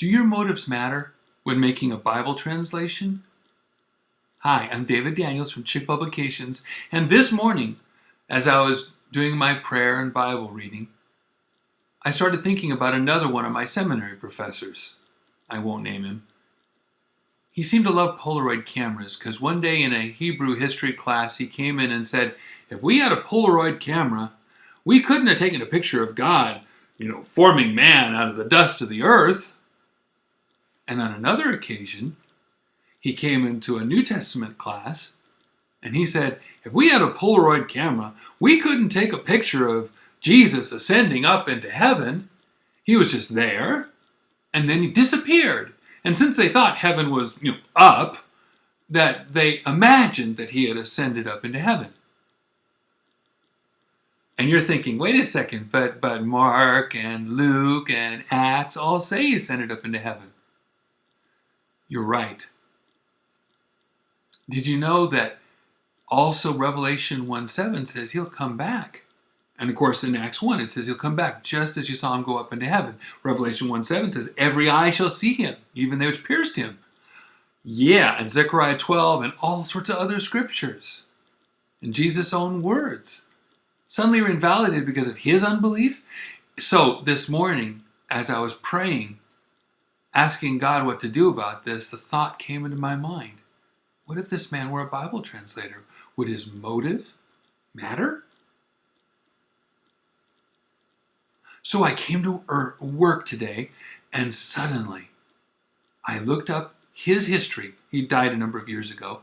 Do your motives matter when making a Bible translation? Hi, I'm David Daniels from Chick Publications, and this morning, as I was doing my prayer and Bible reading, I started thinking about another one of my seminary professors. I won't name him. He seemed to love Polaroid cameras because one day in a Hebrew history class he came in and said, if we had a Polaroid camera, we couldn't have taken a picture of God, forming man out of the dust of the earth. And on another occasion, he came into a New Testament class and he said, if we had a Polaroid camera, we couldn't take a picture of Jesus ascending up into heaven. He was just there, and then he disappeared. And since they thought heaven was, up, that they imagined that he had ascended up into heaven. And you're thinking, wait a second, but Mark and Luke and Acts all say he ascended up into heaven. You're right. Did you know that also Revelation 1:7 says he'll come back? And of course in Acts 1 it says he'll come back just as you saw him go up into heaven. Revelation 1:7 says every eye shall see him, even they which pierced him. Yeah, and Zechariah 12 and all sorts of other scriptures. And Jesus' own words suddenly are invalidated because of his unbelief. So this morning, as I was praying, asking God what to do about this, the thought came into my mind. What if this man were a Bible translator? Would his motive matter? So I came to work today, and suddenly I looked up his history. He died a number of years ago.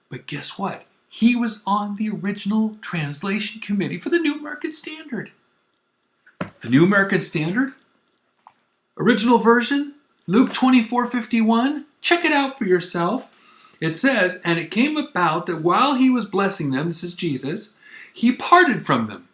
But guess what? He was on the original translation committee for the New American Standard. The New American Standard? Original version? Luke 24:51? Check it out for yourself. It says, and it came about that while he was blessing them, this is Jesus, he parted from them.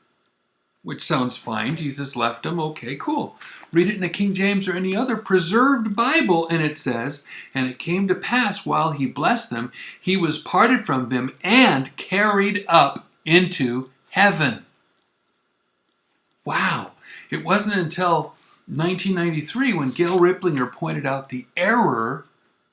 Which sounds fine. Jesus left them. Okay, cool. Read it in a King James or any other preserved Bible, and it says, and it came to pass while he blessed them, he was parted from them and carried up into heaven. Wow. It wasn't until 1993 when Gail Riplinger pointed out the error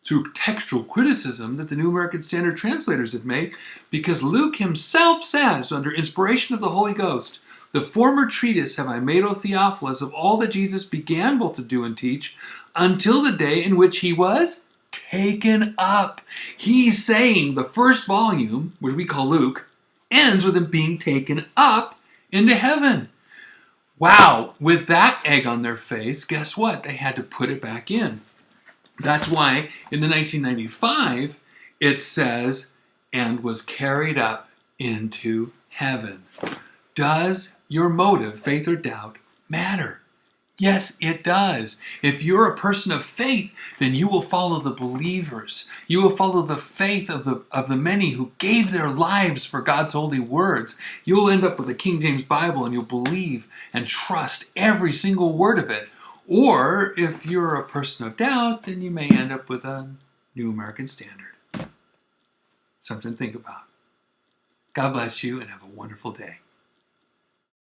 through textual criticism that the New American Standard translators had made, because Luke himself says, under inspiration of the Holy Ghost, the former treatise have I made, O Theophilus, of all that Jesus began both to do and teach, until the day in which he was taken up. He's saying the first volume, which we call Luke, ends with him being taken up into heaven. Wow, with that egg on their face, guess what? They had to put it back in. That's why in the 1995, it says, and was carried up into heaven. Does your motive, faith or doubt, matter? Yes, it does. If you're a person of faith, then you will follow the believers. You will follow the faith of the many who gave their lives for God's holy words. You'll end up with a King James Bible and you'll believe and trust every single word of it. Or if you're a person of doubt, then you may end up with a New American Standard. Something to think about. God bless you and have a wonderful day.